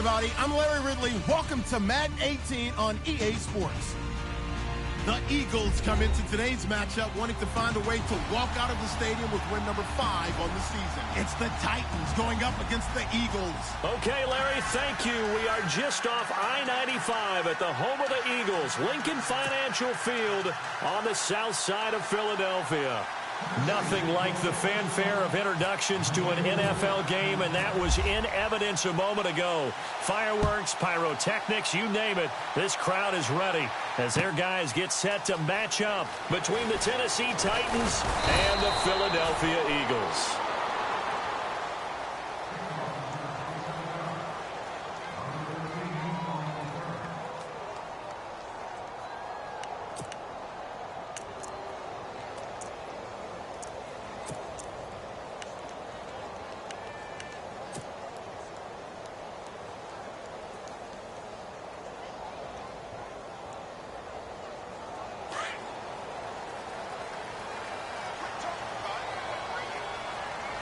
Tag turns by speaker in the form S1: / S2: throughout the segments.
S1: everybody. I'm Larry Ridley. Welcome to Madden 18 on EA Sports. The Eagles come into today's matchup wanting to find a way to walk out of the stadium with win number 5 on the season. It's the Titans going up against the Eagles.
S2: Okay, Larry, thank you. We are just off I-95 at the home of the Eagles, Lincoln Financial Field on the south side of Philadelphia. Nothing like the fanfare of introductions to an NFL game, and that was in evidence a moment ago. Fireworks, pyrotechnics, you name it. This crowd is ready as their guys get set to match up between the Tennessee Titans and the Philadelphia Eagles.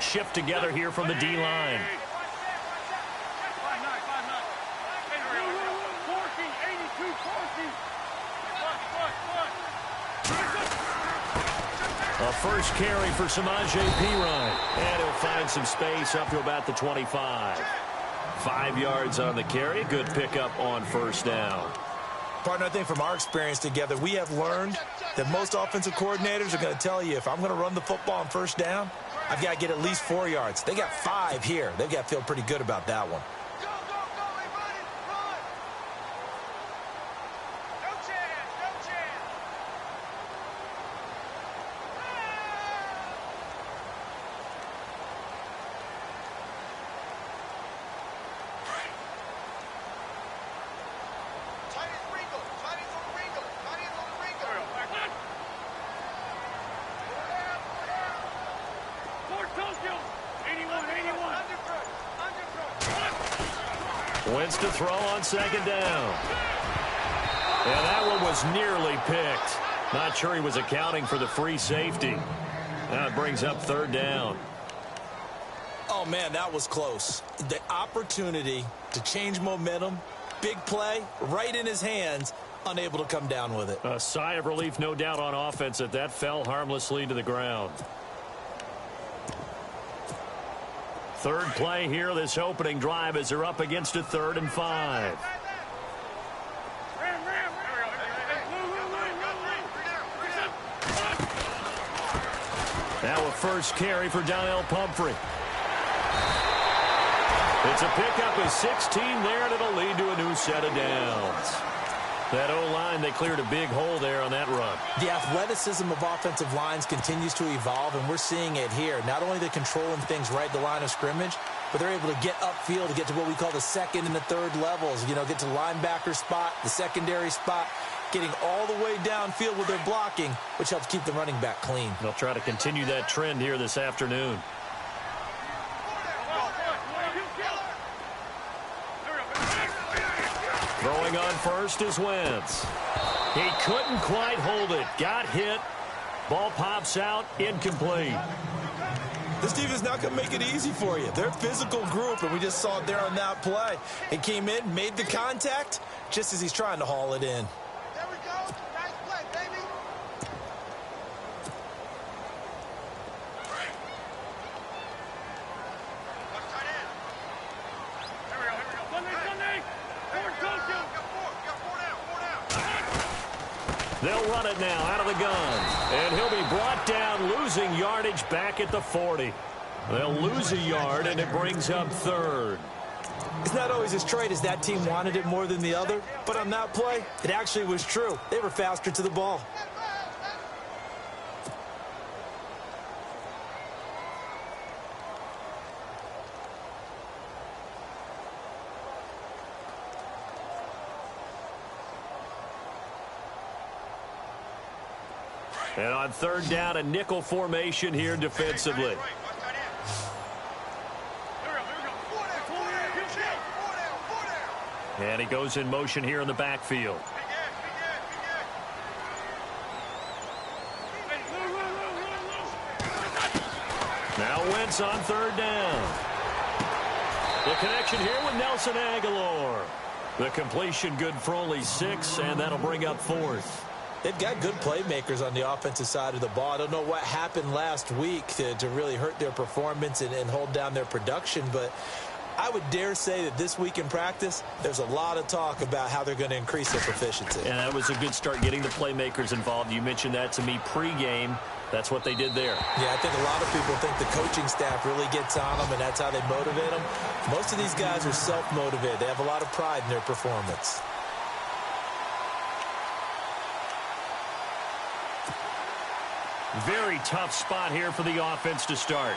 S2: Shift together here from the D-line. A first carry for Samaje Perine. And he'll find some space up to about the 25. 5 yards on the carry. Good pickup on first down.
S3: Partner, I think from our experience together, we have learned that most offensive coordinators are going to tell you, if I'm going to run the football on first down, I've got to get at least 4 yards. They got 5 here. They've got to feel pretty good about that one.
S2: Wentz to throw on second down. And that one was nearly picked. Not sure he was accounting for the free safety. Now it brings up third down.
S3: Oh, man, that was close. The opportunity to change momentum, big play, right in his hands, unable to come down with it.
S2: A sigh of relief, no doubt, on offense that fell harmlessly to the ground. Third play here, this opening drive, as they're up against a 3rd and 5. Now a first carry for Donnell Pumphrey. It's a pickup of 16 there, and it'll lead to a new set of downs. That O-line, they cleared a big hole there on that run.
S3: The athleticism of offensive lines continues to evolve, and we're seeing it here. Not only are they controlling things right at the line of scrimmage, but they're able to get upfield to get to what we call the second and the third levels. You know, get to the linebacker spot, the secondary spot, getting all the way downfield with their blocking, which helps keep the running back clean.
S2: They'll try to continue that trend here this afternoon. Throwing on first is Wentz. He couldn't quite hold it. Got hit. Ball pops out. Incomplete.
S3: This defense not going to make it easy for you. They're a physical group, and we just saw it there on that play. He came in, made the contact, just as he's trying to haul it in.
S4: There we go. Nice play, baby.
S2: They'll run it now out of the gun. And he'll be brought down, losing yardage back at the 40. They'll lose a yard, and it brings up 3rd.
S3: It's not always as straight as that team wanted it more than the other, but on that play, it actually was true. They were faster to the ball.
S2: And on 3rd down, a nickel formation here defensively. And he goes in motion here in the backfield. Now Wentz on 3rd down. The connection here with Nelson Aguilar. The completion good for only 6, and that'll bring up 4th.
S3: They've got good playmakers on the offensive side of the ball. I don't know what happened last week to really hurt their performance and hold down their production, but I would dare say that this week in practice, there's a lot of talk about how they're going to increase their proficiency.
S2: And that was a good start, getting the playmakers involved. You mentioned that to me pregame. That's what they did there.
S3: Yeah, I think a lot of people think the coaching staff really gets on them, and that's how they motivate them. Most of these guys are self-motivated. They have a lot of pride in their performance.
S2: Very tough spot here for the offense to start.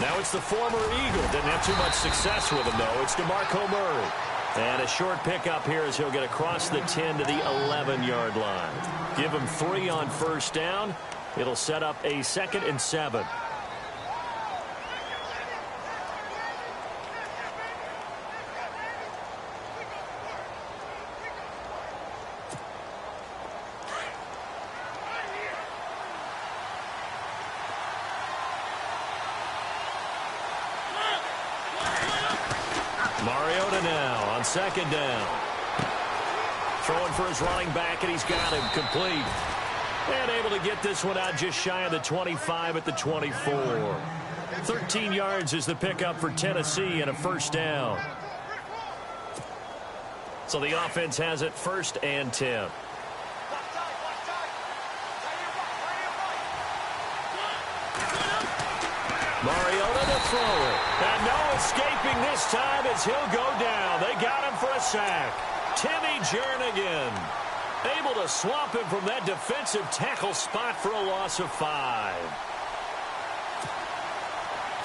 S2: Now it's the former Eagle. Didn't have too much success with him, though. It's DeMarco Murray. And a short pickup here as he'll get across the 10 to the 11-yard line. Give him 3 on first down. It'll set up a 2nd and 7. Mariota now on 2nd down. Throwing for his running back, and he's got him complete. And able to get this one out just shy of the 25 at the 24. 13 yards is the pickup for Tennessee and a first down. So the offense has it 1st and 10. Mariota to throw it. And no escaping this time as he'll go down. They got him for a sack. Timmy Jernigan able to swamp him from that defensive tackle spot for a loss of 5.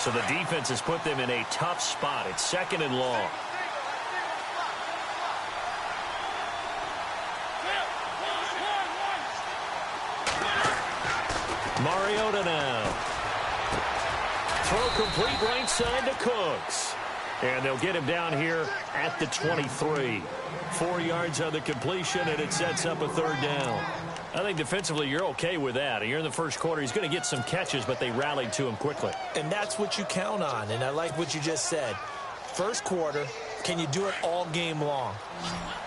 S2: So the defense has put them in a tough spot. It's 2nd and long. Mariota now. Throw complete right side to Cooks. And they'll get him down here at the 23. 4 yards on the completion, and it sets up a 3rd down. I think defensively you're okay with that. You're in the first quarter. He's going to get some catches, but they rallied to him quickly.
S3: And that's what you count on, and I like what you just said. First quarter, can you do it all game long?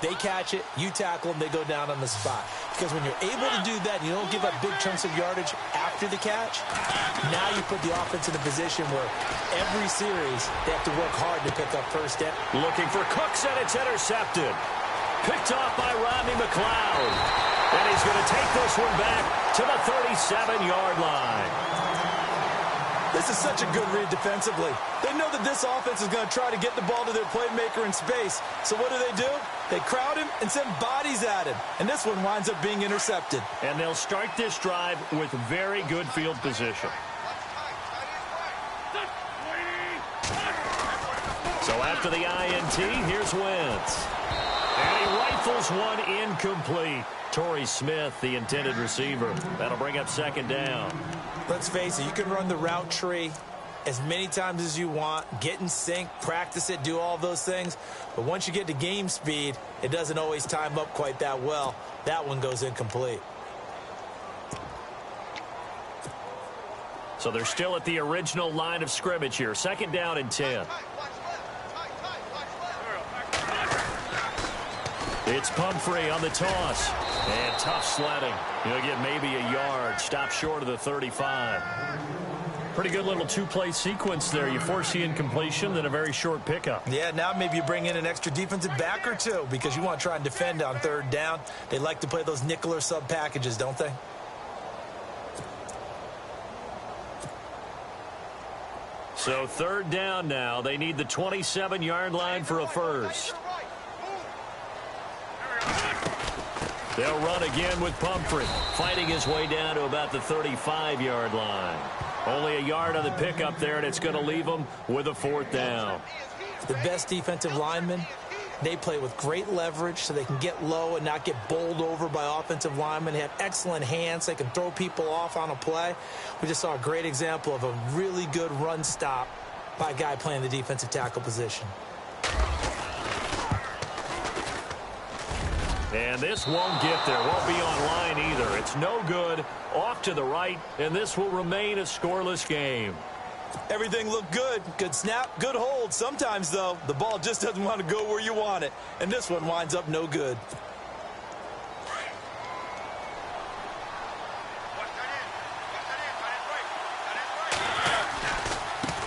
S3: They catch it, you tackle them, they go down on the spot. Because when you're able to do that, and you don't give up big chunks of yardage after the catch, now you put the offense in a position where every series they have to work hard to pick up first down.
S2: Looking for Cooks, and it's intercepted. Picked off by Rodney McLeod. And he's going to take this one back to the 37-yard line.
S3: This is such a good read defensively. They know that this offense is going to try to get the ball to their playmaker in space. So what do? They crowd him and send bodies at him. And this one winds up being intercepted.
S2: And they'll start this drive with very good field position. So after the INT, here's Wentz. And he rifles one incomplete. Torrey Smith, the intended receiver. That'll bring up 2nd down.
S3: Let's face it, you can run the route tree as many times as you want, get in sync, practice it, do all those things. But once you get to game speed, it doesn't always time up quite that well. That one goes incomplete.
S2: So they're still at the original line of scrimmage here. 2nd down and 10. It's Pumphrey on the toss. And tough sledding. He'll get maybe a yard. Stop short of the 35. Pretty good little 2-play sequence there. You force the incompletion, then a very short pickup.
S3: Yeah, now maybe you bring in an extra defensive back or two because you want to try and defend on 3rd down. They like to play those nickel or sub packages, don't they?
S2: So 3rd down now. They need the 27-yard line for a first. They'll run again with Pumphrey, fighting his way down to about the 35-yard line. Only a yard on the pickup there, and it's going to leave them with a 4th down.
S3: The best defensive linemen, they play with great leverage so they can get low and not get bowled over by offensive linemen. They have excellent hands. They can throw people off on a play. We just saw a great example of a really good run stop by a guy playing the defensive tackle position.
S2: And this won't get there. Won't be online either. It's no good. Off to the right, and this will remain a scoreless game.
S3: Everything looked good. Good snap, good hold. Sometimes, though, the ball just doesn't want to go where you want it. And this one winds up no good.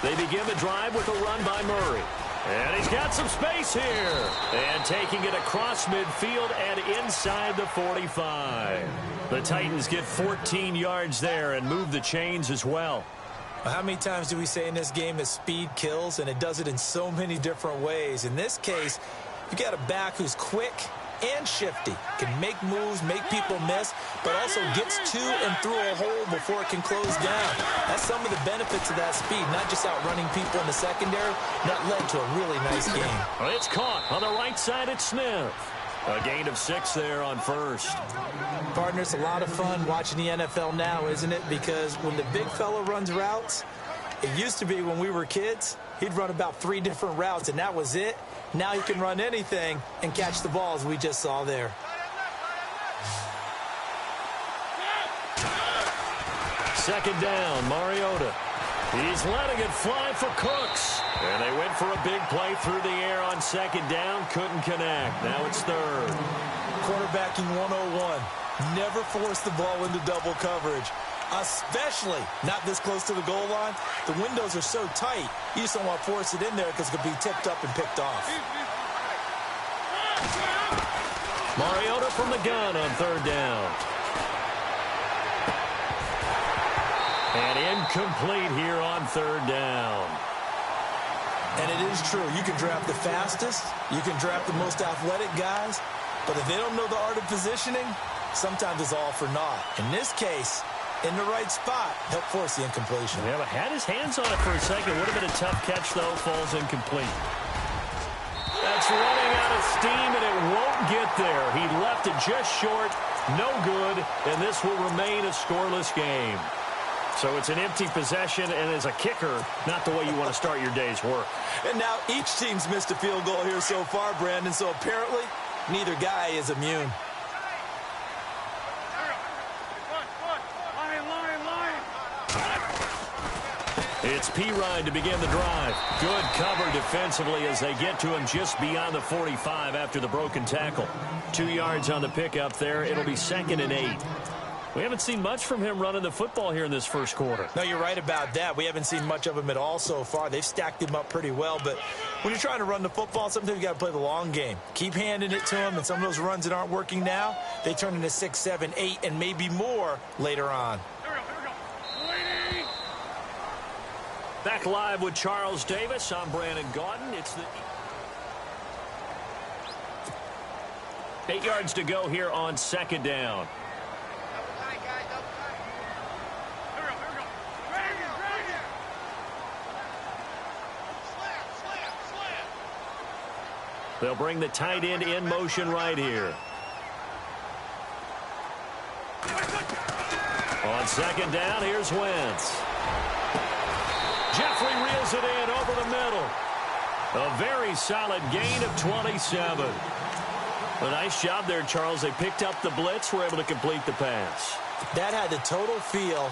S2: They begin the drive with a run by Murray. And he's got some space here. And taking it across midfield and inside the 45. The Titans get 14 yards there and move the chains as well.
S3: How many times do we say in this game that speed kills, and it does it in so many different ways? In this case, you got a back who's quick and shifty, can make moves, make people miss, but also gets to and through a hole before it can close down. That's some of the benefits of that speed, not just outrunning people in the secondary. That led to a really nice game.
S2: It's caught on the right side at Smith. A gain of 6 there on first.
S3: Partner, it's a lot of fun watching the NFL now, isn't it? Because when the big fella runs routes, it used to be when we were kids, he'd run about 3 different routes, and that was it. Now he can run anything and catch the ball, as we just saw there.
S2: Second down, Mariota. He's letting it fly for Cooks. And they went for a big play through the air on second down. Couldn't connect. Now it's third.
S3: Quarterbacking 101. Never force the ball into double coverage, especially not this close to the goal line. The windows are so tight, you just don't want to force it in there because it could be tipped up and picked off.
S2: Mariota from the gun on third down. And incomplete here on third down.
S3: And it is true. You can draft the fastest. You can draft the most athletic guys. But if they don't know the art of positioning, sometimes it's all for naught. In this case, in the right spot, help force the incompletion.
S2: Yeah, but had his hands on it for a second. Would have been a tough catch, though. Falls incomplete. That's running out of steam, and it won't get there. He left it just short. No good, and this will remain a scoreless game. So it's an empty possession, and as a kicker, not the way you want to start your day's work.
S3: And now each team's missed a field goal here so far, Brandon, so apparently neither guy is immune.
S2: It's P-Ride to begin the drive. Good cover defensively as they get to him just beyond the 45 after the broken tackle. 2 yards on the pickup there. It'll be 2nd and 8. We haven't seen much from him running the football here in this first quarter.
S3: No, you're right about that. We haven't seen much of him at all so far. They've stacked him up pretty well, but when you're trying to run the football, sometimes you got to play the long game. Keep handing it to him, and some of those runs that aren't working now, they turn into 6, 7, 8, and maybe more later on.
S2: Back live with Charles Davis. I'm Brandon Gaudin. It's the 8 yards to go here on second down. They'll bring the tight end in motion right here. On second down, here's Wentz. Jeffrey reels it in over the middle. A very solid gain of 27. A nice job there, Charles. They picked up the blitz, were able to complete the pass.
S3: That had the total feel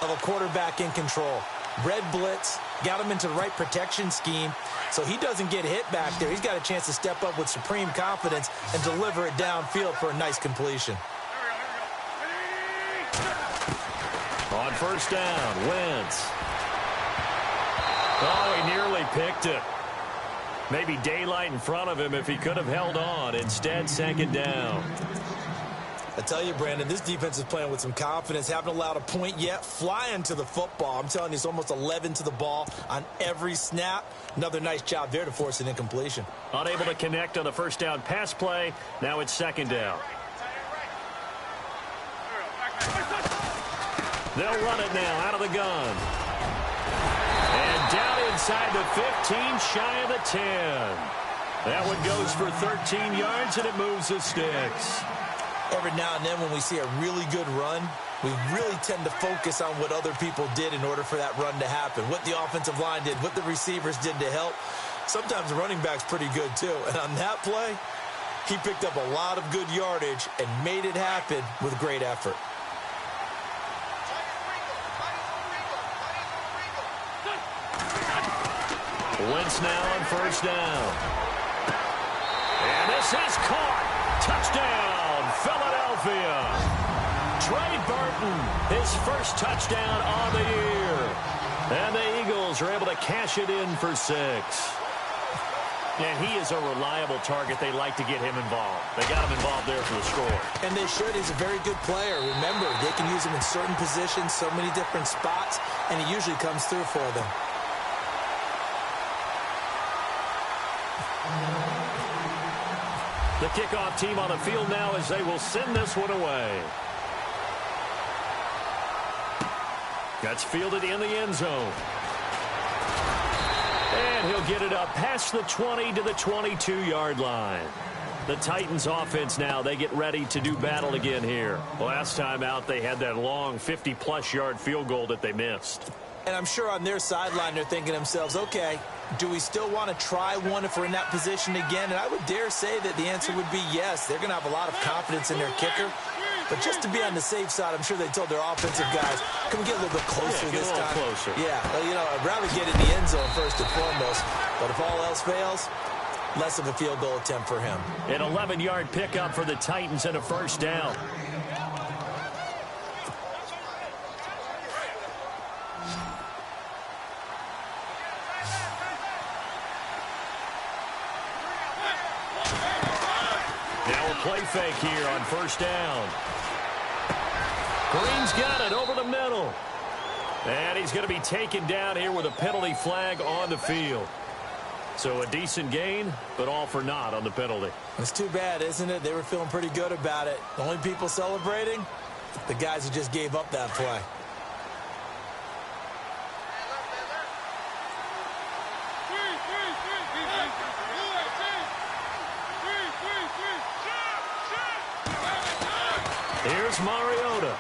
S3: of a quarterback in control. Red blitz, got him into the right protection scheme, so he doesn't get hit back there. He's got a chance to step up with supreme confidence and deliver it downfield for a nice completion.
S2: On first down, Wentz. Oh, he nearly picked it. Maybe daylight in front of him if he could have held on. Instead, second down.
S3: I tell you, Brandon, this defense is playing with some confidence. Haven't allowed a point yet. Flying to the football. I'm telling you, it's almost 11 to the ball on every snap. Another nice job there to force an incompletion.
S2: Unable to connect on the first down pass play. Now it's second down. They'll run it now out of the gun. And down inside the 15, shy of the 10. That one goes for 13 yards, and it moves the sticks.
S3: Every now and then when we see a really good run, we really tend to focus on what other people did in order for that run to happen. What the offensive line did, what the receivers did to help. Sometimes the running back's pretty good too. And on that play, He picked up a lot of good yardage and made it happen with great effort.
S2: Wentz now on first down. And this is caught. Touchdown, Philadelphia. Trey Burton, his first touchdown on the year. And the Eagles are able to cash it in for 6. And he is a reliable target. They like to get him involved. They got him involved there for the score.
S3: And they should. He's a very good player. Remember, they can use him in certain positions, so many different spots, and he usually comes through for them.
S2: The kickoff team on the field now as they will send this one away. That's fielded in the end zone. And he'll get it up past the 20 to the 22-yard line. The Titans offense now, they get ready to do battle again here. Last time out, they had that long 50-plus yard field goal that they missed.
S3: And I'm sure on their sideline, they're thinking to themselves, okay, do we still want to try one if we're in that position again? And I would dare say that the answer would be yes. They're going to have a lot of confidence in their kicker. But just to be on the safe side, I'm sure they told their offensive guys, can we get a little bit closer this time?
S2: Closer.
S3: Yeah, well, you know, I'd rather get in the end zone first and foremost. But if all else fails, less of a field goal attempt for him.
S2: An 11-yard pickup for the Titans and a first down. Now a play fake here on first down. Green's got it over the middle. And he's going to be taken down here with a penalty flag on the field. So a decent gain, but all for naught on the penalty.
S3: It's too bad, isn't it? They were feeling pretty good about it. The only people celebrating, the guys who just gave up that play.
S2: Here's Mariota.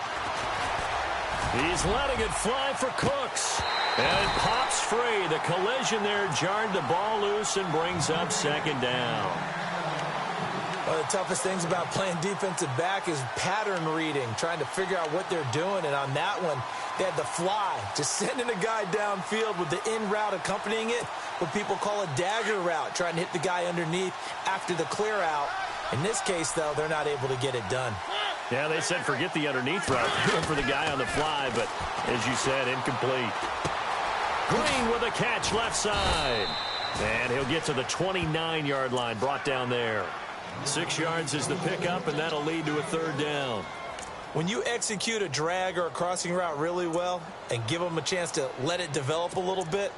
S2: He's letting it fly for Cooks. And it pops free. The collision there jarred the ball loose and brings up second down.
S3: One of the toughest things about playing defensive back is pattern reading, trying to figure out what they're doing. And on that one, they had the fly, just sending a guy downfield with the in route accompanying it, what people call a dagger route, trying to hit the guy underneath after the clear out. In this case, though, they're not able to get it done.
S2: Yeah, they said forget the underneath route. Going for the guy on the fly, but as you said, incomplete. Green with a catch left side. And he'll get to the 29-yard line, brought down there. 6 yards is the pickup, and that'll lead to a third down.
S3: When you execute a drag or a crossing route really well and give them a chance to let it develop a little bit,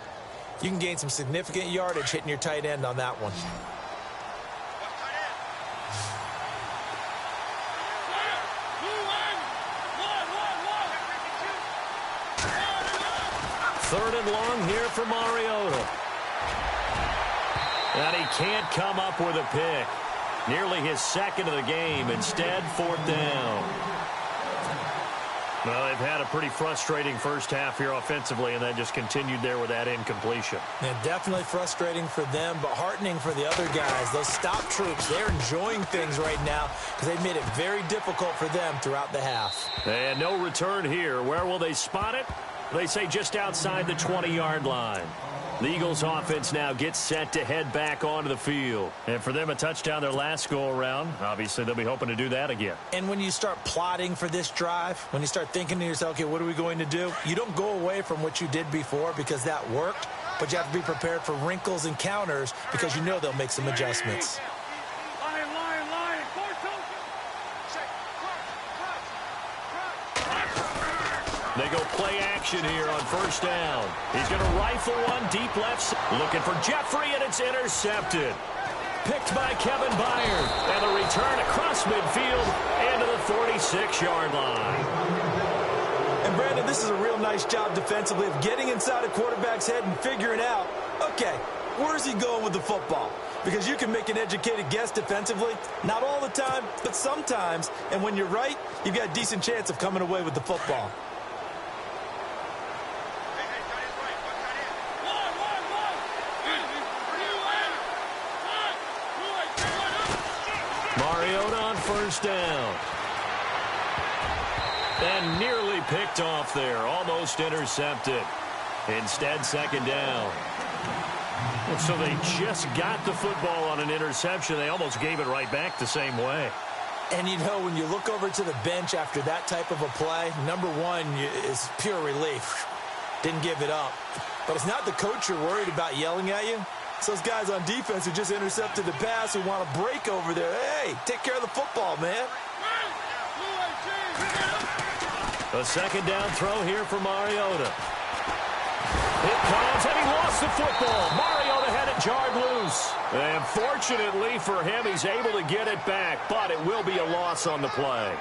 S3: you can gain some significant yardage hitting your tight end on that one.
S2: Third and long here for Mariota. And he can't come up with a pick. Nearly his second of the game. Instead, fourth down. Well, they've had a pretty frustrating first half here offensively, and that just continued there with that incompletion.
S3: Yeah, definitely frustrating for them, but heartening for the other guys. Those stop troops, they're enjoying things right now because they've made it very difficult for them throughout the half.
S2: And no return here. Where will they spot it? They say just outside the 20-yard line. The Eagles offense now gets set to head back onto the field. And for them, a touchdown their last go-around. Obviously, they'll be hoping to do that again.
S3: And when you start plotting for this drive, when you start thinking to yourself, okay, what are we going to do? You don't go away from what you did before because that worked, but you have to be prepared for wrinkles and counters because you know they'll make some adjustments.
S2: They go play action here on first down. He's going to rifle one deep left. Looking for Jeffrey, and it's intercepted. Picked by Kevin Byard. And the return across midfield into the 46-yard line.
S3: And, Brandon, this is a real nice job defensively of getting inside a quarterback's head and figuring out, okay, where's he going with the football? Because you can make an educated guess defensively. Not all the time, but sometimes. And when you're right, you've got a decent chance of coming away with the football.
S2: Mariota on first down. And nearly picked off there. Almost intercepted. Instead, second down. And so they just got the football on an interception. They almost gave it right back the same way.
S3: And, you know, when you look over to the bench after that type of a play, number one is pure relief. Didn't give it up. But it's not the coach you're worried about yelling at you. It's those guys on defense who just intercepted the pass who want to break over there. Hey, take care of the football, man.
S2: A second down throw here for Mariota. It comes, and he lost the football. Mariota had it jarred loose. And fortunately for him, he's able to get it back, but it will be a loss on the play.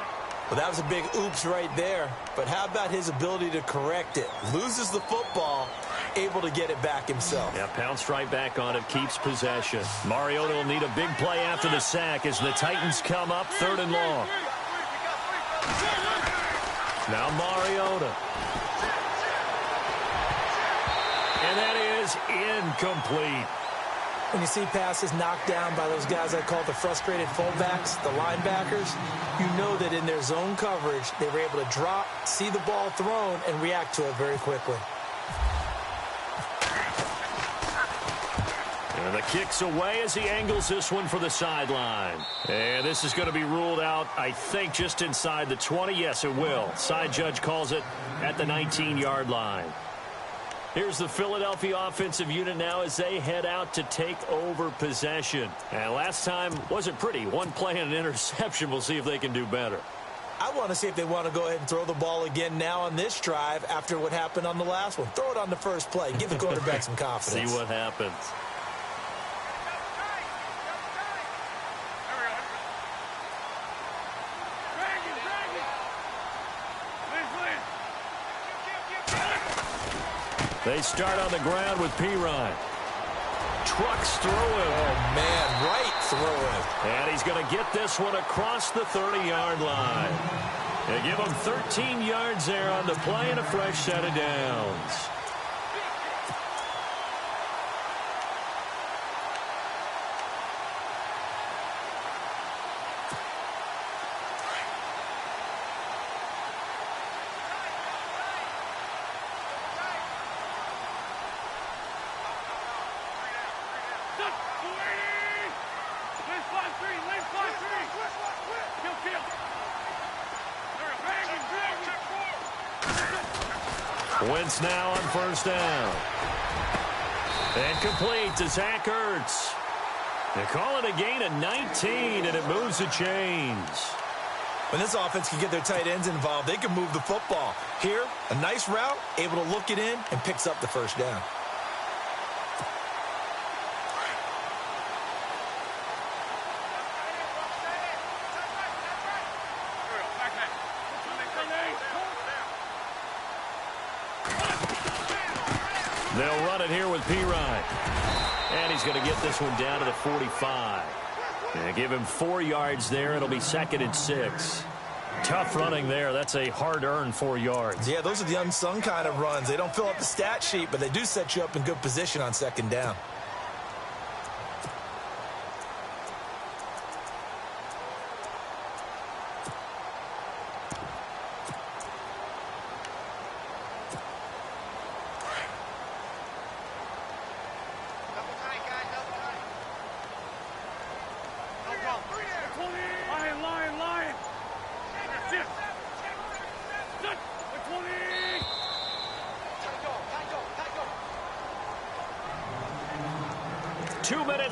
S3: Well, that was a big oops right there. But how about his ability to correct it? Loses the football, able to get it back himself.
S2: Yeah, pounced right back on it, keeps possession. Mariota will need a big play after the sack as the Titans come up 3rd and long. Now Mariota. And that is incomplete.
S3: When you see passes knocked down by those guys I call the frustrated fullbacks, the linebackers, you know that in their zone coverage, they were able to drop, see the ball thrown, and react to it very quickly.
S2: And the kick's away as he angles this one for the sideline. And this is going to be ruled out, I think, just inside the 20. Yes, it will. Side judge calls it at the 19-yard line. Here's the Philadelphia offensive unit now as they head out to take over possession. And last time wasn't pretty. One play and an interception. We'll see if they can do better.
S3: I want to see if they want to go ahead and throw the ball again now on this drive after what happened on the last one. Throw it on the first play. Give the quarterback some confidence.
S2: See what happens. They start on the ground with Pirine. Trucks through him.
S3: Oh, man, right through him.
S2: And he's going to get this one across the 30-yard line. They give him 13 yards there on the play and a fresh set of downs. Wentz now on first down. And complete to Zach Ertz. They call it a gain of 19, and it moves the chains.
S3: When this offense can get their tight ends involved, they can move the football. Here, a nice route, able to look it in, and picks up the first down.
S2: They'll run it here with Pirine. And he's going to get this one down to the 45. And give him 4 yards there. It'll be 2nd and 6. Tough running there. That's a hard-earned 4 yards.
S3: Yeah, those are the unsung kind of runs. They don't fill up the stat sheet, but they do set you up in good position on 2nd down.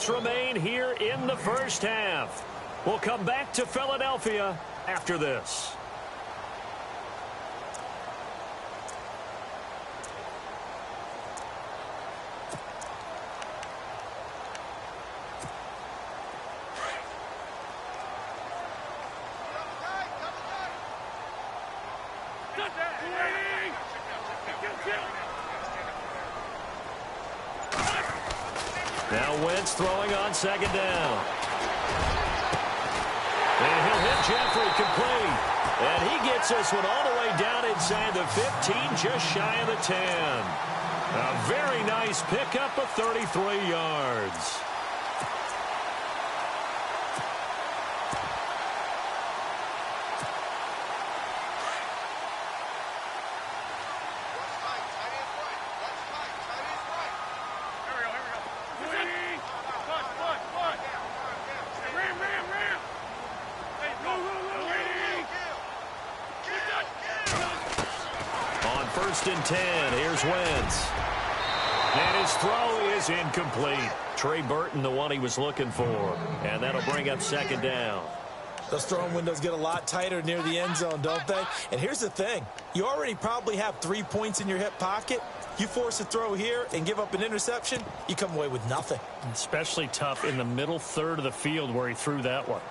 S2: Remain here in the first half. We'll come back to Philadelphia after this. Now Wentz throwing on 2nd down. And he'll hit Jeffrey complete. And he gets this one all the way down inside the 15, just shy of the 10. A very nice pickup of 33 yards. first and 10. Here's Wentz. And his throw is incomplete. Trey Burton, the one he was looking for. And that'll bring up second down.
S3: Those throwing windows get a lot tighter near the end zone, don't they? And here's the thing. You already probably have 3 points in your hip pocket. You force a throw here and give up an interception, you come away with nothing.
S2: Especially tough in the middle third of the field where he threw that one.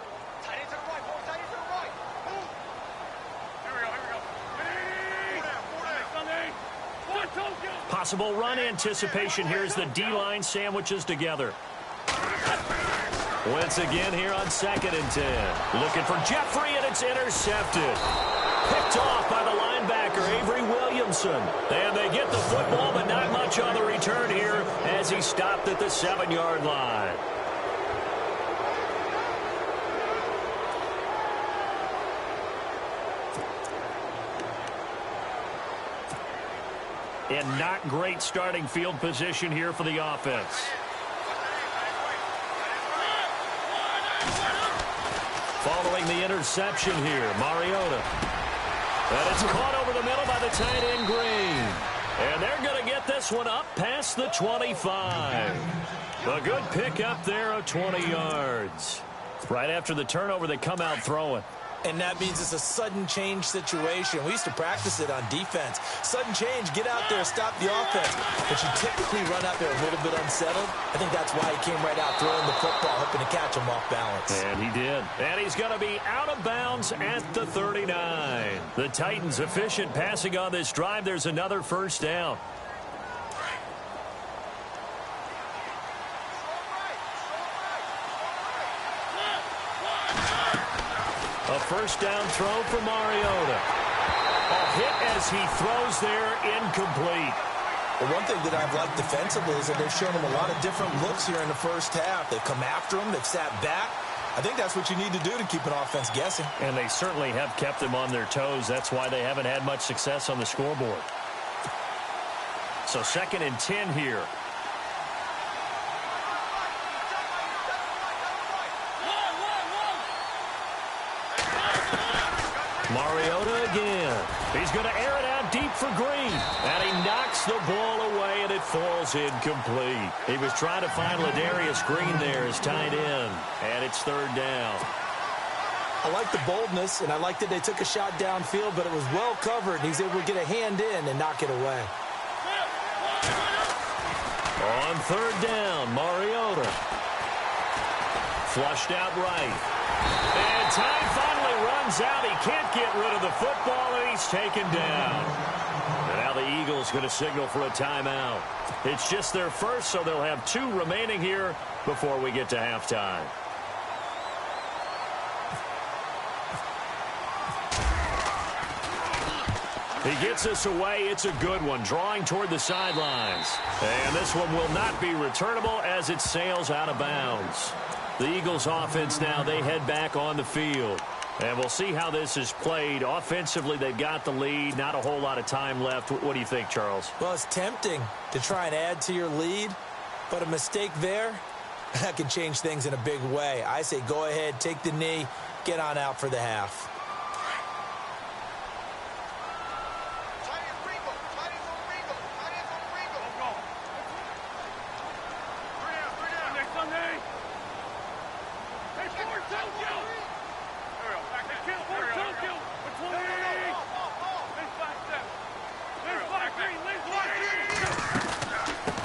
S2: Possible run anticipation here as the D-line sandwiches together. Once again here on second and 10. Looking for Jeffrey, and it's intercepted. Picked off by the linebacker, Avery Williamson. And they get the football, but not much on the return here as he stopped at the 7-yard line. And not great starting field position here for the offense. Following the interception here, Mariota. And it's caught over the middle by the tight end, Green. And they're going to get this one up past the 25. A good pickup there of 20 yards. Right after the turnover, they come out throwing.
S3: And that means it's a sudden change situation. We used to practice it on defense. Sudden change, get out there, stop the offense. But you typically run out there a little bit unsettled. I think that's why he came right out throwing the football, hoping to catch him off balance.
S2: And he did. And he's going to be out of bounds at the 39. The Titans efficient passing on this drive. There's another first down. A first down throw for Mariota. A hit as he throws there, incomplete.
S3: Well, one thing that I've liked defensively is that they've shown him a lot of different looks here in the first half. They've come after him. They've sat back. I think that's what you need to do to keep an offense guessing.
S2: And they certainly have kept them on their toes. That's why they haven't had much success on the scoreboard. So second and 10 here. Mariota again. He's going to air it out deep for Green. And he knocks the ball away, and it falls incomplete. He was trying to find Ladarius Green there as tight end. And it's third down.
S3: I like the boldness, and I like that they took a shot downfield, but it was well covered. He's able to get a hand in and knock it away.
S2: On third down, Mariota. Flushed out right. And time finally runs out. He can't get rid of the football, and he's taken down. And now the Eagles going to signal for a timeout. It's just their first, so they'll have 2 remaining here before we get to halftime. He gets us away. It's a good one, drawing toward the sidelines. And this one will not be returnable as it sails out of bounds. The Eagles offense now, they head back on the field. And we'll see how this is played. Offensively, they've got the lead. Not a whole lot of time left. What do you think, Charles?
S3: Well, it's tempting to try and add to your lead, but a mistake there, that can change things in a big way. I say go ahead, take the knee, get on out for the half.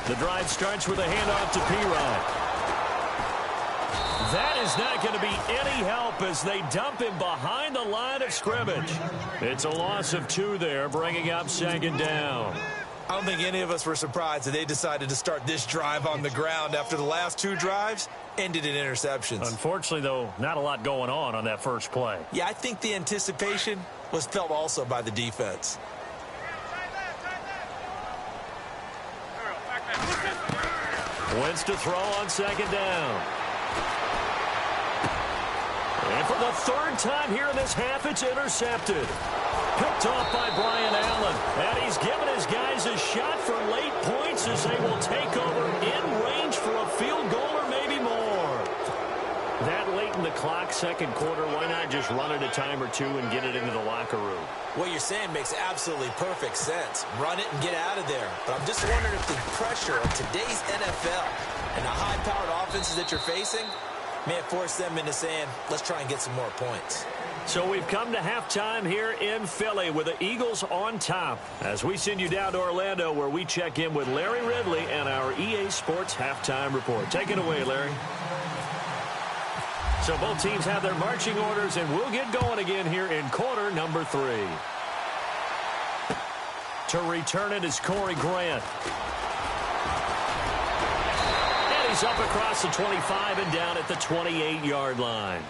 S2: The drive starts with a handoff to P-Rod. That is not going to be any help as they dump him behind the line of scrimmage. It's a loss of 2 there, bringing up second down.
S3: I don't think any of us were surprised that they decided to start this drive on the ground after the last 2 drives ended in interceptions.
S2: Unfortunately, though, not a lot going on that first play.
S3: Yeah, I think the anticipation was felt also by the defense.
S2: Wentz to throw on second down. And for the 3rd time here in this half, it's intercepted. Picked off by Brian Allen. And he's given his guys a shot for late points as they will take over in range for a field goal or maybe more. That late in the clock second quarter, why not just run it a time or two and get it into the locker room?
S3: What you're saying makes absolutely perfect sense. Run it and get out of there. But I'm just wondering if the pressure of today's NFL and the high-powered offenses that you're facing may have forced them into saying, let's try and get some more points.
S2: So we've come to halftime here in Philly with the Eagles on top as we send you down to Orlando where we check in with Larry Ridley and our EA Sports Halftime Report. Take it away, Larry. So both teams have their marching orders, and we'll get going again here in quarter number 3. To return it is Corey Grant. And he's up across the 25 and down at the 28-yard line.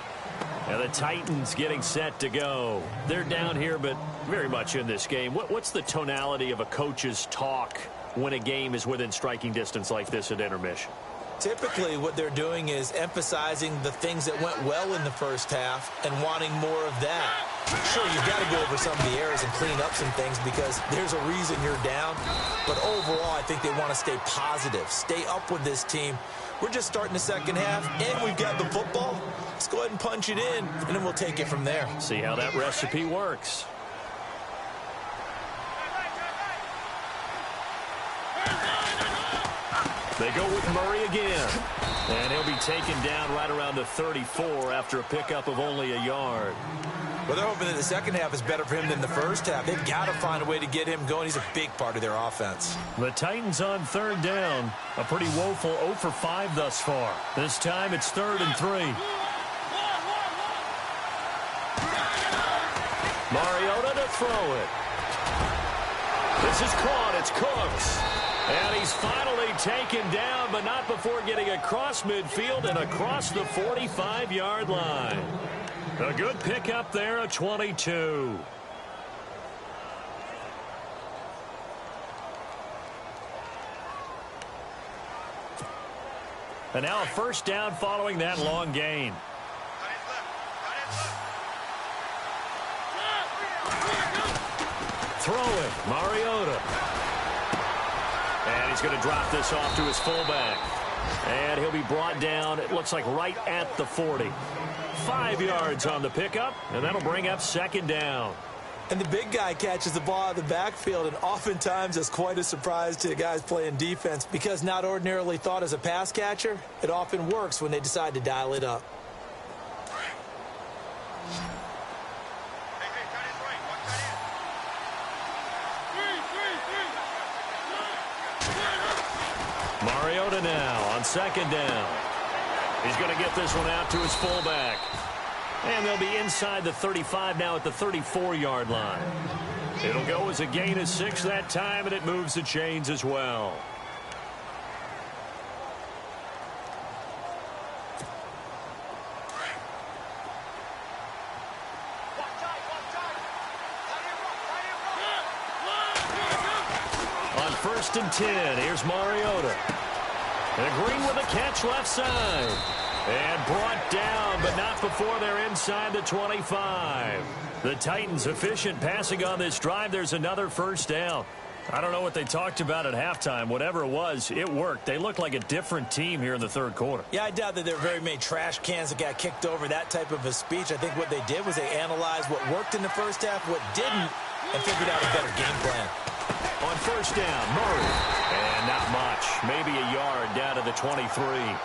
S2: Now the Titans getting set to go. They're down here, but very much in this game. What's the tonality of a coach's talk when a game is within striking distance like this at intermission?
S3: Typically, what they're doing is emphasizing the things that went well in the first half and wanting more of that. Sure, you've got to go over some of the errors and clean up some things because there's a reason you're down. But overall, I think they want to stay positive, stay up with this team. We're just starting the second half, and we've got the football. Let's go ahead and punch it in, and then we'll take it from there.
S2: See how that recipe works. They go with Murray again. And he'll be taken down right around the 34 after a pickup of only a yard.
S3: Well, they're hoping that the second half is better for him than the first half. They've got to find a way to get him going. He's a big part of their offense.
S2: The Titans on third down. A pretty woeful 0 for 5 thus far. This time it's 3rd and 3. Mariota to throw it. This is caught. It's Cooks. And he's finally taken down, but not before getting across midfield and across the 45-yard line. A good pickup there at 22. And now a first down following that long gain. Throw it, Mariota. And he's going to drop this off to his fullback. And he'll be brought down, it looks like right at the 40. 5 yards on the pickup, and that'll bring up second down.
S3: And the big guy catches the ball out of the backfield, and oftentimes it's quite a surprise to the guys playing defense because not ordinarily thought as a pass catcher, it often works when they decide to dial it up.
S2: Mariota now on second down. He's going to get this one out to his fullback. And they'll be inside the 35 now at the 34-yard line. It'll go as a gain of 6 that time, and it moves the chains as well. On 1st and 10, here's Mariota. And Green with a catch left side. And brought down, but not before they're inside the 25. The Titans efficient passing on this drive. There's another first down. I don't know what they talked about at halftime. Whatever it was, it worked. They look like a different team here in the third quarter.
S3: Yeah, I doubt that there are very many trash cans that got kicked over, that type of a speech. I think what they did was they analyzed what worked in the first half, what didn't, and figured out a better game plan.
S2: On first down, Murray. And not much. Maybe a yard down to the 23.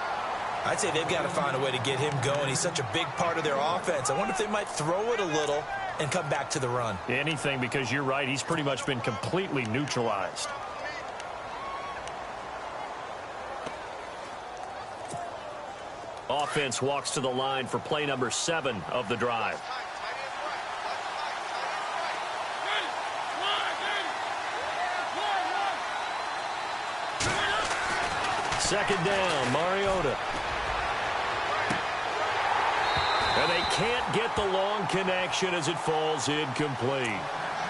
S3: I'd say they've got to find a way to get him going. He's such a big part of their offense. I wonder if they might throw it a little and come back to the run.
S2: Anything, because you're right. He's pretty much been completely neutralized. Offense walks to the line for play number 7 of the drive. Second down, Mariota. And they can't get the long connection as it falls incomplete.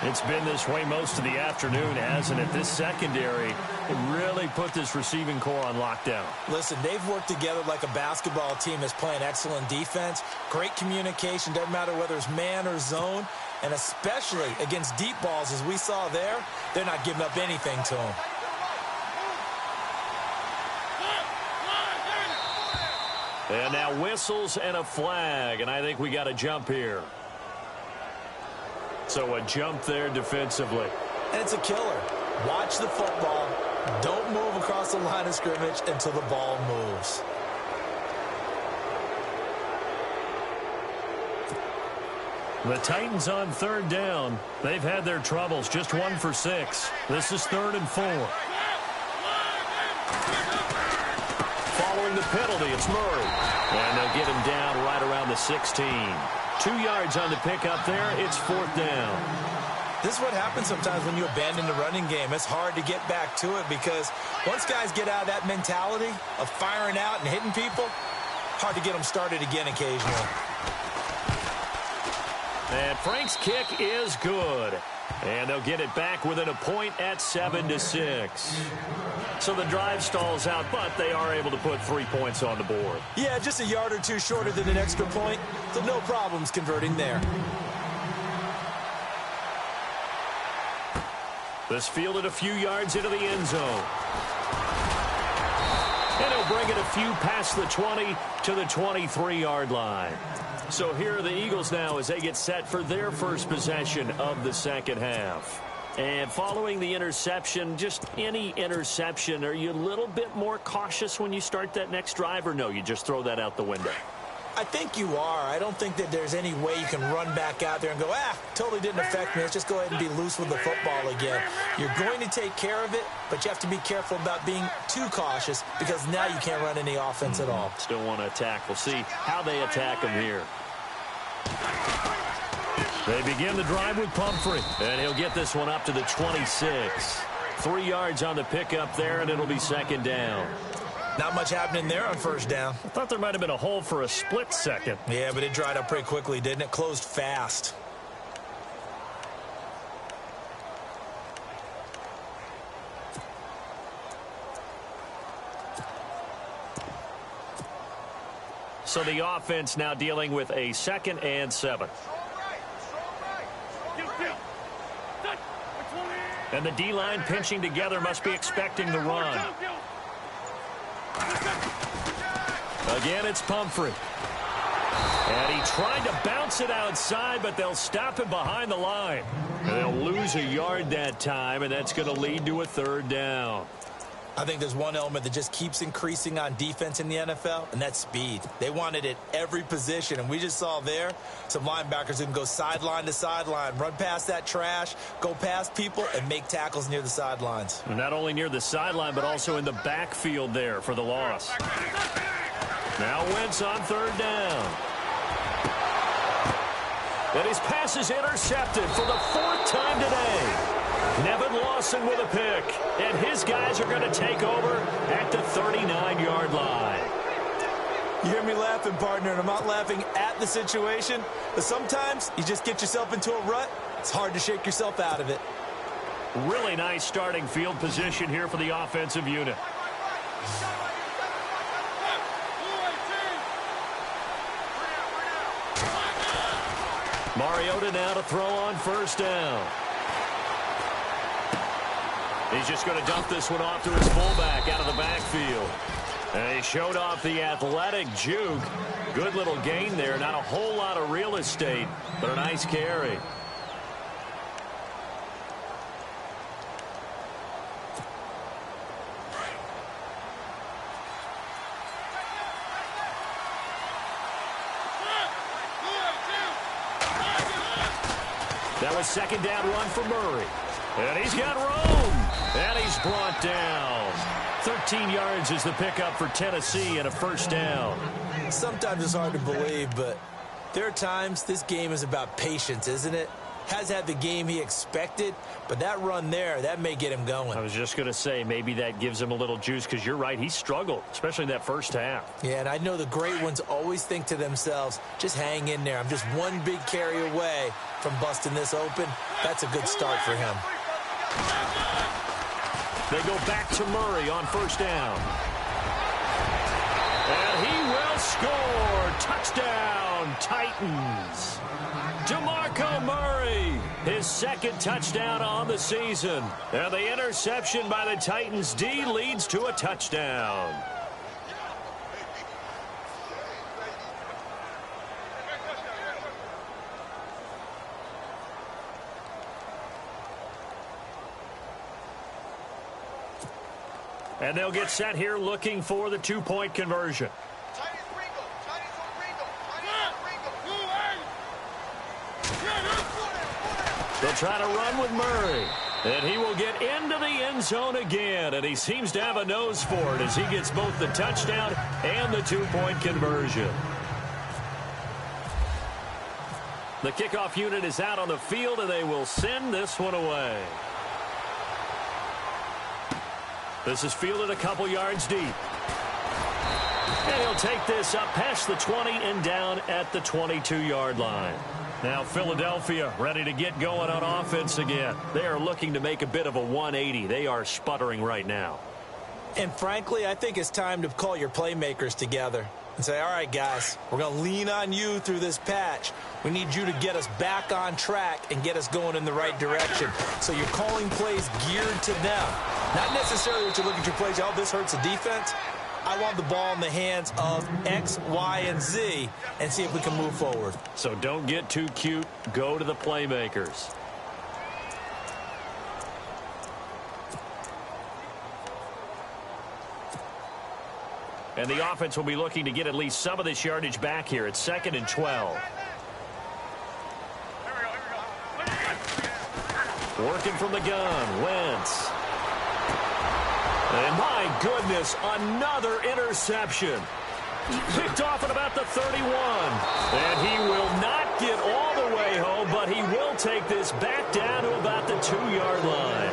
S2: It's been this way most of the afternoon, hasn't it? This secondary really put this receiving core on lockdown.
S3: Listen, they've worked together like a basketball team that's playing excellent defense. Great communication, doesn't matter whether it's man or zone. And especially against deep balls, as we saw there, they're not giving up anything to them.
S2: And now whistles and a flag, and I think we got a jump here. So a jump there defensively.
S3: And it's a killer. Watch the football. Don't move across the line of scrimmage until the ball moves.
S2: The Titans on third down. They've had their troubles. Just 1 for 6. This is 3rd and 4. Following the penalty, it's Murray. And they'll get him down right around the 16. 2 yards on the pickup there. It's 4th down.
S3: This is what happens sometimes when you abandon the running game. It's hard to get back to it because once guys get out of that mentality of firing out and hitting people, hard to get them started again occasionally.
S2: And Frank's kick is good. And they'll get it back within a point at 7-6. So the drive stalls out, but they are able to put 3 points on the board.
S3: Yeah, just a yard or two shorter than an extra point, so no problems converting there.
S2: This fielded a few yards into the end zone. And he'll bring it a few past the 20 to the 23-yard line. So here are the Eagles now as they get set for their first possession of the second half. And following the interception, just any interception, are you a little bit more cautious when you start that next drive, or no, you just throw that out the window?
S3: I think you are. I don't think that there's any way you can run back out there and go, totally didn't affect me. Let's just go ahead and be loose with the football again. You're going to take care of it, but you have to be careful about being too cautious because now you can't run any offense at all.
S2: Still want to attack. We'll see how they attack him here. They begin the drive with Pumphrey, and he'll get this one up to the 26. 3 yards on the pickup there, and it'll be 2nd down.
S3: Not much happening there on 1st down.
S2: I thought there might have been a hole for a split second.
S3: Yeah, but it dried up pretty quickly, didn't it? Closed fast.
S2: So the offense now dealing with a 2nd and 7. And the D-line pinching together must be expecting the run. Again, it's Pumphrey. And he tried to bounce it outside, but they'll stop him behind the line. And they'll lose a yard that time, and that's going to lead to a 3rd down.
S3: I think there's one element that just keeps increasing on defense in the NFL, and that's speed. They want it at every position, and we just saw there some linebackers who can go sideline to sideline, run past that trash, go past people, and make tackles near the sidelines.
S2: And not only near the sideline, but also in the backfield there for the loss. Now Wentz on 3rd down. And his pass is intercepted for the 4th time today. Nevin Lawson with a pick, and his guys are going to take over at the 39-yard line.
S3: You hear me laughing, partner, and I'm not laughing at the situation, but sometimes you just get yourself into a rut. It's hard to shake yourself out of it.
S2: Really nice starting field position here for the offensive unit. Mariota now to throw on 1st down. He's just going to dump this one off to his fullback out of the backfield. And he showed off the athletic juke. Good little gain there. Not a whole lot of real estate, but a nice carry. That was 2nd down run for Murray. And he's got room. And he's brought down. 13 yards is the pickup for Tennessee and a 1st down.
S3: Sometimes it's hard to believe, but there are times this game is about patience, isn't it? Has had the game he expected, but that run there, that may get him going.
S2: I was just going to say, maybe that gives him a little juice, because you're right, he struggled, especially in that 1st half.
S3: Yeah, and I know the great ones always think to themselves, just hang in there. I'm just one big carry away from busting this open. That's a good start for him.
S2: They go back to Murray on 1st down. And he will score. Touchdown, Titans. DeMarco Murray, his 2nd touchdown on the season. And the interception by the Titans D leads to a touchdown. And they'll get set here looking for the two-point conversion. They'll try to run with Murray. And he will get into the end zone again. And he seems to have a nose for it as he gets both the touchdown and the two-point conversion. The kickoff unit is out on the field, and they will send this one away. This is fielded a couple yards deep. And he'll take this up past the 20 and down at the 22-yard line. Now Philadelphia ready to get going on offense again. They are looking to make a bit of a 180. They are sputtering right now.
S3: And frankly, I think it's time to call your playmakers together and say, all right, guys, we're going to lean on you through this patch. We need you to get us back on track and get us going in the right direction. So you're calling plays geared to them. Not necessarily that you look at your plays, oh, this hurts the defense. I want the ball in the hands of X, Y, and Z and see if we can move forward.
S2: So don't get too cute. Go to the playmakers. And the offense will be looking to get at least some of this yardage back here. It's 2nd and 12. Working from the gun, Wentz. And my goodness, another interception. Picked off at about the 31. And he will not get all the way home, but he will take this back down to about the 2-yard line.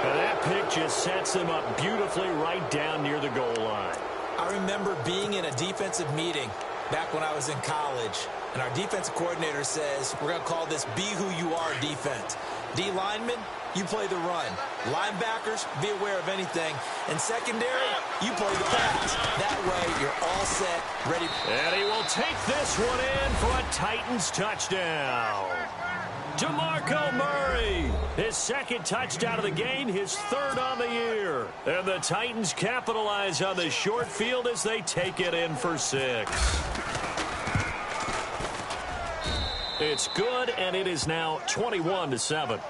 S2: And that pick just sets him up beautifully right down near the goal line.
S3: I remember being in a defensive meeting back when I was in college, and our defensive coordinator says, we're going to call this Be Who You Are defense. D linemen, you play the run. Linebackers, be aware of anything. And secondary, you play the pass. That way, you're all set, ready.
S2: And he will take this one in for a Titans touchdown. DeMarco Murray, his 2nd touchdown of the game, his 3rd on the year. And the Titans capitalize on the short field as they take it in for 6. It's good, and it is now 21-7.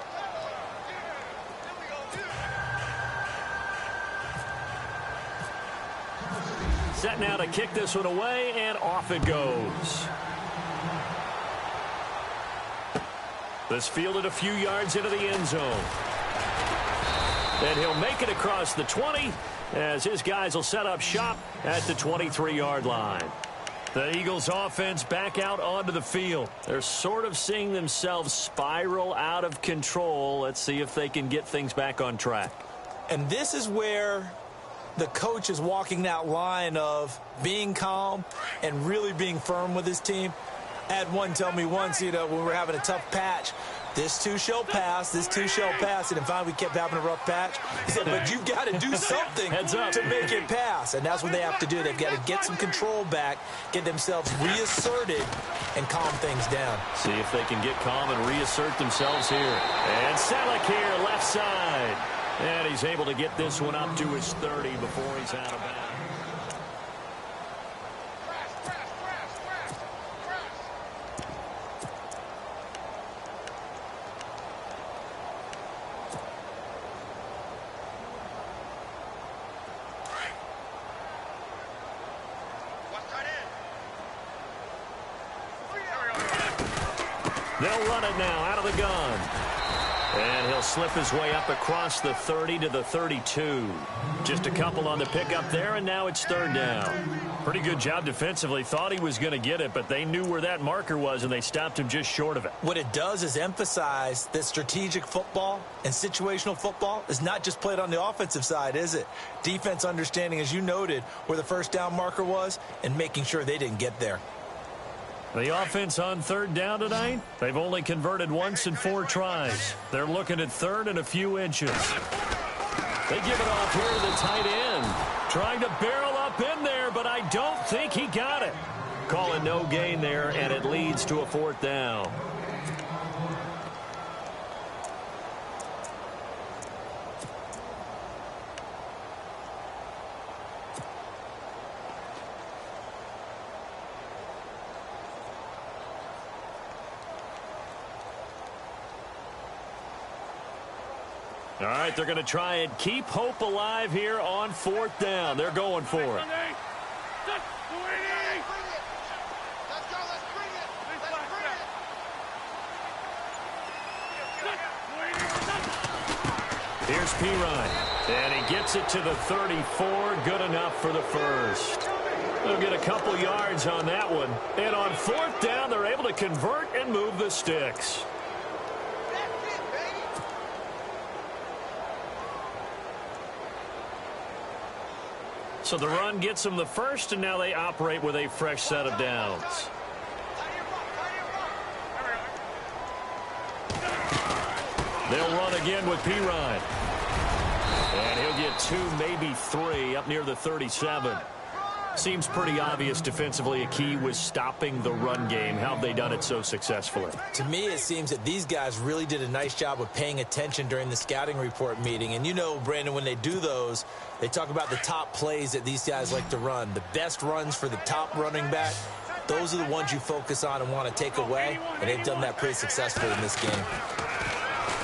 S2: Set now to kick this one away, and off it goes. This fielded a few yards into the end zone. And he'll make it across the 20 as his guys will set up shop at the 23-yard line. The Eagles offense back out onto the field. They're sort of seeing themselves spiral out of control. Let's see if they can get things back on track.
S3: And this is where the coach is walking that line of being calm and really being firm with his team. I had one tell me once, when we were having a tough patch, this too shall pass, this too shall pass. And finally we kept having a rough patch. He said, but you've got to do something to make it pass. And that's what they have to do. They've got to get some control back, get themselves reasserted, and calm things down.
S2: See if they can get calm and reassert themselves here. And Selleck here, left side. And he's able to get this one up to his 30 before he's out of bounds. They'll run it now out of the gun. And he'll slip his way up across the 30 to the 32. Just a couple on the pickup there, and now it's 3rd down. Pretty good job defensively. Thought he was going to get it, but they knew where that marker was, and they stopped him just short of it.
S3: What it does is emphasize that strategic football and situational football is not just played on the offensive side, is it? Defense understanding, as you noted, where the 1st down marker was and making sure they didn't get there.
S2: The offense on 3rd down tonight, they've only converted once in 4 tries. They're looking at 3rd and a few inches. They give it off here to the tight end. Trying to barrel up in there, but I don't think he got it. Calling no gain there, and it leads to a 4th down. All right, they're going to try and keep hope alive here on 4th down. They're going for it.
S4: Let's go. Let's bring it.
S2: Here's Pirine, and he gets it to the 34. Good enough for the first. They'll get a couple yards on that one. And on 4th down, they're able to convert and move the sticks.
S4: That's it, baby.
S2: So the run gets them the first, and now they operate with a fresh set of downs. They'll run again with Pirine. And he'll get 2, maybe 3, up near the 37. Seems pretty obvious defensively a key was stopping the run game. How have they done it so successfully?
S3: To me, it seems that these guys really did a nice job of paying attention during the scouting report meeting. And you know, Brandon, when they do those, they talk about the top plays that these guys like to run. The best runs for the top running back, those are the ones you focus on and want to take away. And they've done that pretty successfully in this game.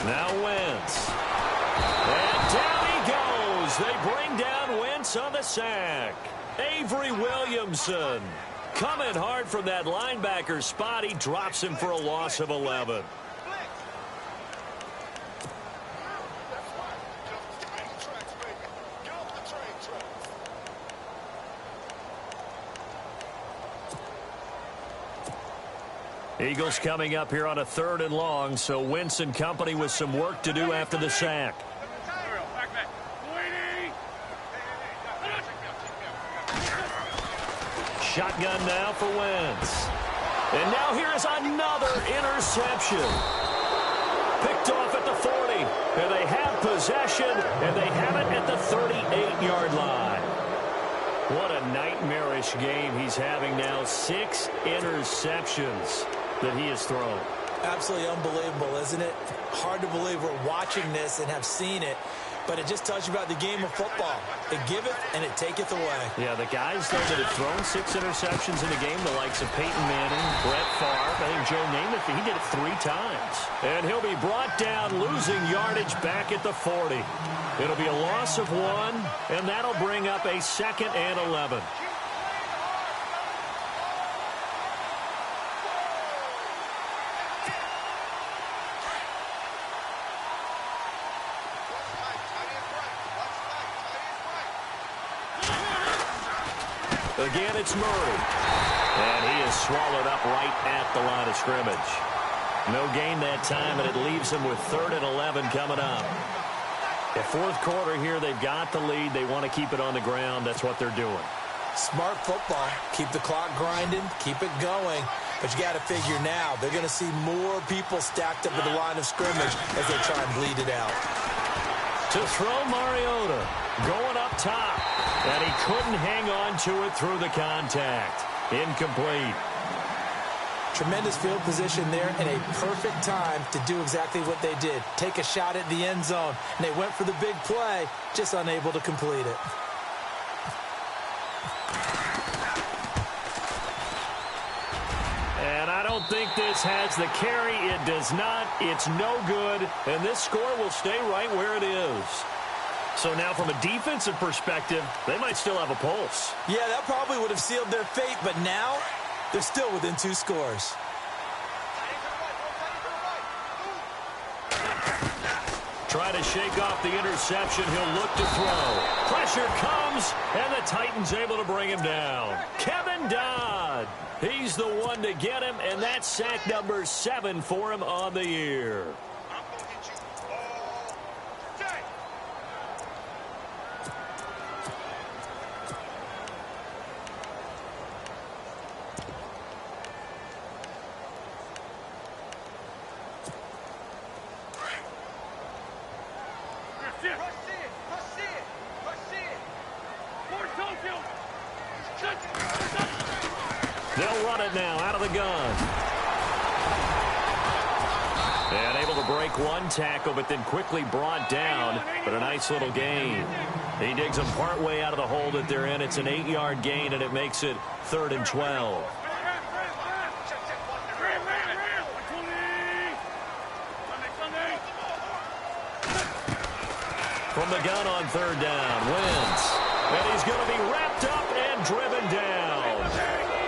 S2: Now Wentz. And down he goes. They bring down Wentz on the sack. Avery Williamson coming hard from that linebacker spot. He drops him for a loss of 11. Eagles coming up here on a 3rd and long, so Wentz and company with some work to do after the sack. Shotgun now for Wentz. And now here is another interception. Picked off at the 40. And they have possession, and they have it at the 38-yard line. What a nightmarish game he's having now. 6 interceptions that he has thrown.
S3: Absolutely unbelievable, isn't it? Hard to believe we're watching this and have seen it. But it just tells you about the game of football. It giveth and it taketh away.
S2: Yeah, the guys, though, that have thrown 6 interceptions in a game, the likes of Peyton Manning, Brett Favre, I think Joe Namath, he did it 3 times. And he'll be brought down, losing yardage back at the 40. It'll be a loss of 1, and that'll bring up a 2nd and 11. Again, it's Murray. And he is swallowed up right at the line of scrimmage. No gain that time, and it leaves him with 3rd and 11 coming up. The 4th quarter here, they've got the lead. They want to keep it on the ground. That's what they're doing.
S3: Smart football. Keep the clock grinding. Keep it going. But you got to figure now, they're going to see more people stacked up at the line of scrimmage as they try and bleed it out.
S2: To throw Mariota. Going up top. And he couldn't hang on to it through the contact. Incomplete.
S3: Tremendous field position there and a perfect time to do exactly what they did. Take a shot at the end zone. And they went for the big play, just unable to complete it.
S2: And I don't think this has the carry. It does not. It's no good. And this score will stay right where it is. So now from a defensive perspective, they might still have a pulse.
S3: Yeah, that probably would have sealed their fate, but now they're still within 2 scores.
S2: Try to shake off the interception. He'll look to throw. Pressure comes, and the Titans able to bring him down. Kevin Dodd. He's the one to get him, and that's sack number 7 for him on the year. They'll run it now out of the gun. And able to break 1 tackle, but then quickly brought down. But a nice little gain. He digs them partway out of the hole that they're in. It's an 8-yard gain, and it makes it 3rd and 12. From the gun on third down, wins. And he's going to be wrapped up and driven down.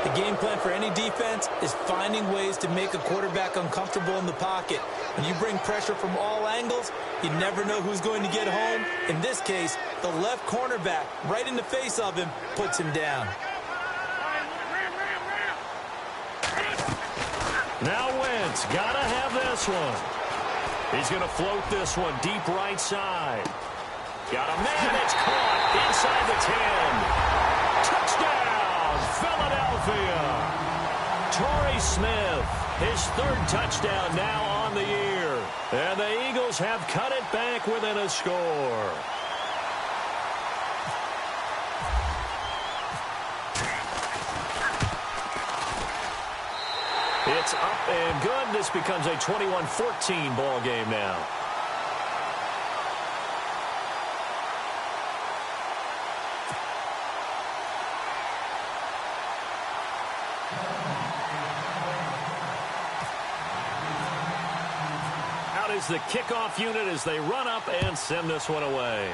S3: The game plan for any defense is finding ways to make a quarterback uncomfortable in the pocket. When you bring pressure from all angles, you never know who's going to get home. In this case, the left cornerback, right in the face of him, puts him down.
S2: Now Wentz, gotta have this one. He's going to float this one deep right side. Got a man that's caught inside the 10. Touchdown, Philadelphia. Torrey Smith, his third touchdown now on the year. And the Eagles have cut it back within a score. It's up and good. This becomes a 21-14 ball game now. Out is the kickoff unit as they run up and send this one away.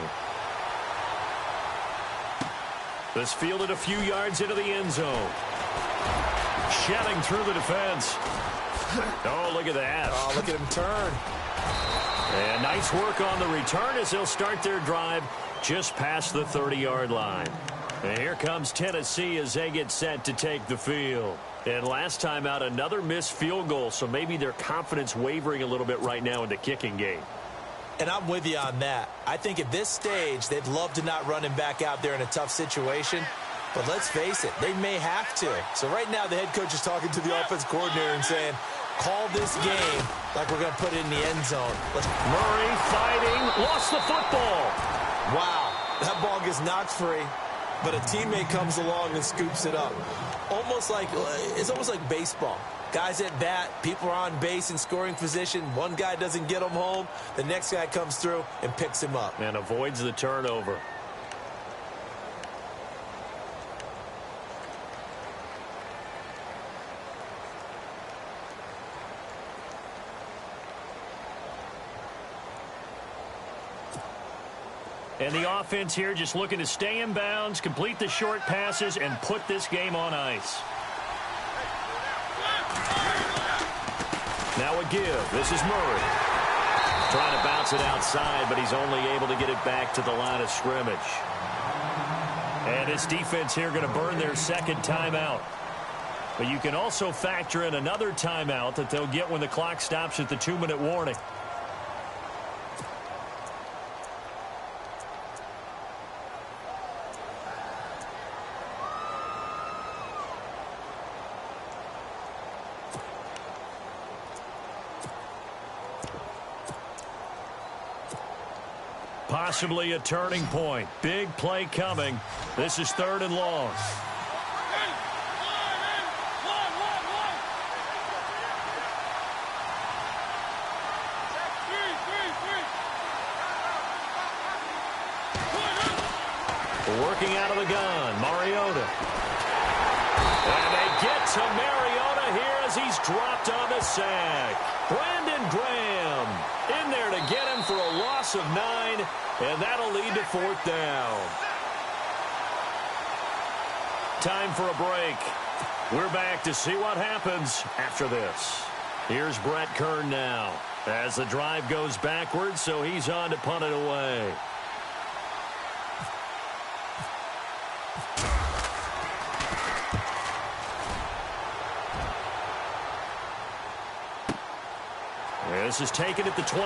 S2: This fielded a few yards into the end zone. Shelling through the defense. Oh, look at that.
S3: Oh, look at him turn.
S2: And nice work on the return as they'll start their drive just past the 30-yard line. And here comes Tennessee as they get set to take the field. And last time out, another missed field goal, so maybe their confidence wavering a little bit right now in the kicking game.
S3: And I'm with you on that. I think at this stage, they'd love to not run him back out there in a tough situation. But let's face it, they may have to. So right now, the head coach is talking to the offense coordinator and saying, call this game like we're going to put it in the end zone.
S2: Murray fighting, lost the football.
S3: Wow, that ball gets knocked free, but a teammate comes along and scoops it up. It's almost like baseball. Guys at bat, people are on base in scoring position. One guy doesn't get him home. The next guy comes through and picks him up.
S2: And avoids the turnover. And the offense here just looking to stay in bounds, complete the short passes, and put this game on ice. Now a give. This is Murray. Trying to bounce it outside, but he's only able to get it back to the line of scrimmage. And this defense here going to burn their second timeout. But you can also factor in another timeout that they'll get when the clock stops at the 2-minute warning. Possibly a turning point. Big play coming. This is 3rd and long. Working out of the gun, Mariota. And they get to Mariota here as he's dropped on the sack. Brandon Graham in there to get him for a loss of 9, and that'll lead to 4th down. Time for a break. We're back to see what happens after this. Here's Brett Kern now as the drive goes backwards, so he's on to punt it away. This is taken at the 23.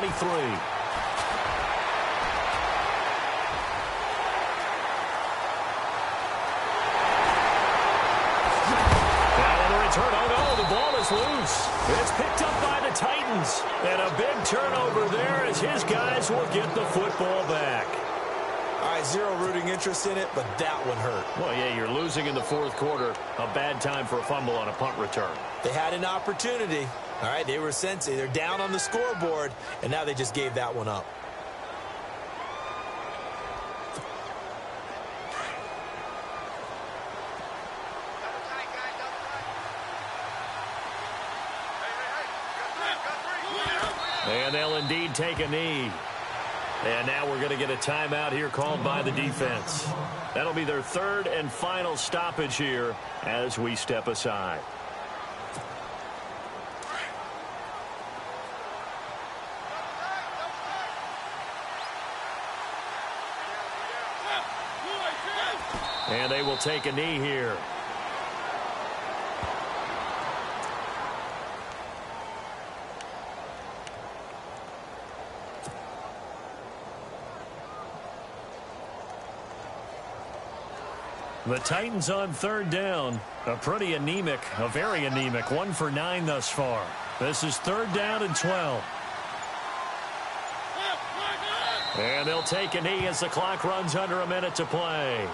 S2: Oh, no, the ball is loose. It's picked up by the Titans. And a big turnover there as his guys will get the football back.
S3: All right, zero rooting interest in it, but that one hurt.
S2: Well, yeah, you're losing in the 4th quarter. A bad time for a fumble on a punt return.
S3: They had an opportunity. All right, they were sensing. They're down on the scoreboard, and now they just gave that one up.
S2: And they'll indeed take a knee. And now we're going to get a timeout here called by the defense. That'll be their third and final stoppage here as we step aside. And they will take a knee here. The Titans on third down. A very anemic, 1 for 9 thus far. This is third down and 12. And they'll take a knee as the clock runs under a minute to play.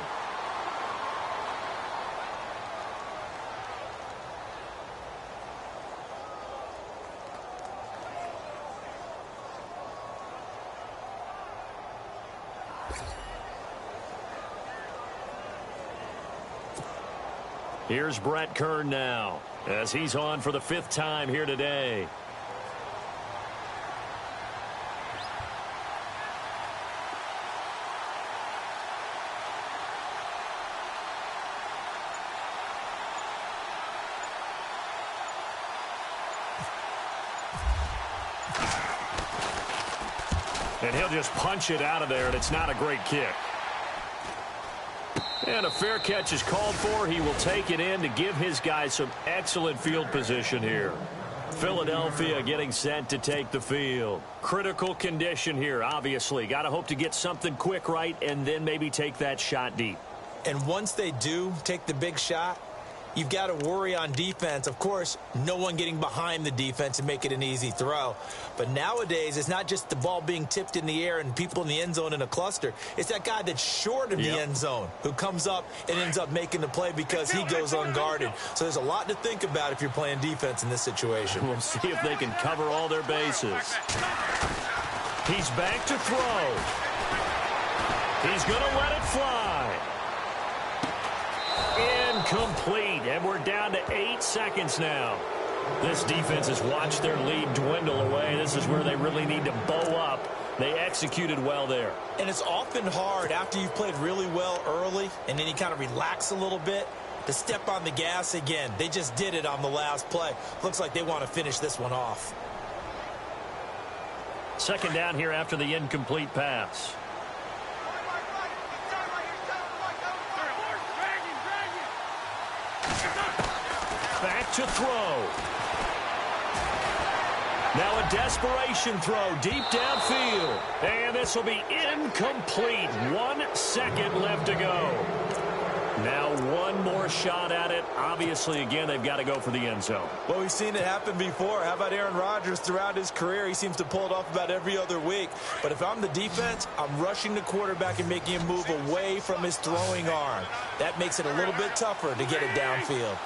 S2: Here's Brett Kern now as he's on for the 5th time here today. And he'll just punch it out of there, and it's not a great kick. And a fair catch is called for. He will take it in to give his guys some excellent field position here. Philadelphia getting set to take the field. Critical condition here, obviously. Got to hope to get something quick right and then maybe take that shot deep.
S3: And once they do take the big shot, you've got to worry on defense. Of course, no one getting behind the defense and make it an easy throw. But nowadays, it's not just the ball being tipped in the air and people in the end zone in a cluster. It's that guy that's short of the end zone who comes up and ends up making the play because he goes unguarded. So there's a lot to think about if you're playing defense in this situation.
S2: We'll see if they can cover all their bases. He's back to throw. He's going to let it fly. Incomplete, and we're down to 8 seconds now. This defense has watched their lead dwindle away. This is where they really need to bow up. They executed well there.
S3: And it's often hard after you've played really well early and then you kind of relax a little bit to step on the gas again. They just did it on the last play. Looks like they want to finish this one off.
S2: Second down here after the incomplete pass. Back to throw. Now a desperation throw deep downfield. And this will be incomplete. 1 second left to go. Now one more shot at it. Obviously, again, they've got to go for the end zone.
S3: Well, we've seen it happen before. How about Aaron Rodgers throughout his career? He seems to pull it off about every other week. But if I'm the defense, I'm rushing the quarterback and making him move away from his throwing arm. That makes it a little bit tougher to get it downfield.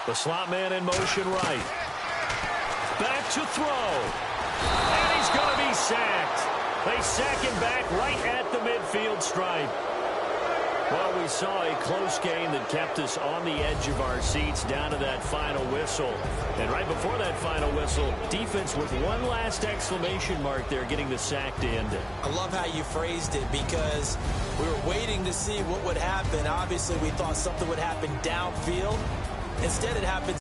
S2: The slot man in motion right. Back to throw. And he's going to be sacked. They sack him back right at the midfield stripe. Well, we saw a close game that kept us on the edge of our seats down to that final whistle. And right before that final whistle, defense with one last exclamation mark there, getting the sack to end it.
S3: I love how you phrased it because we were waiting to see what would happen. Obviously, we thought something would happen downfield. Instead, it happens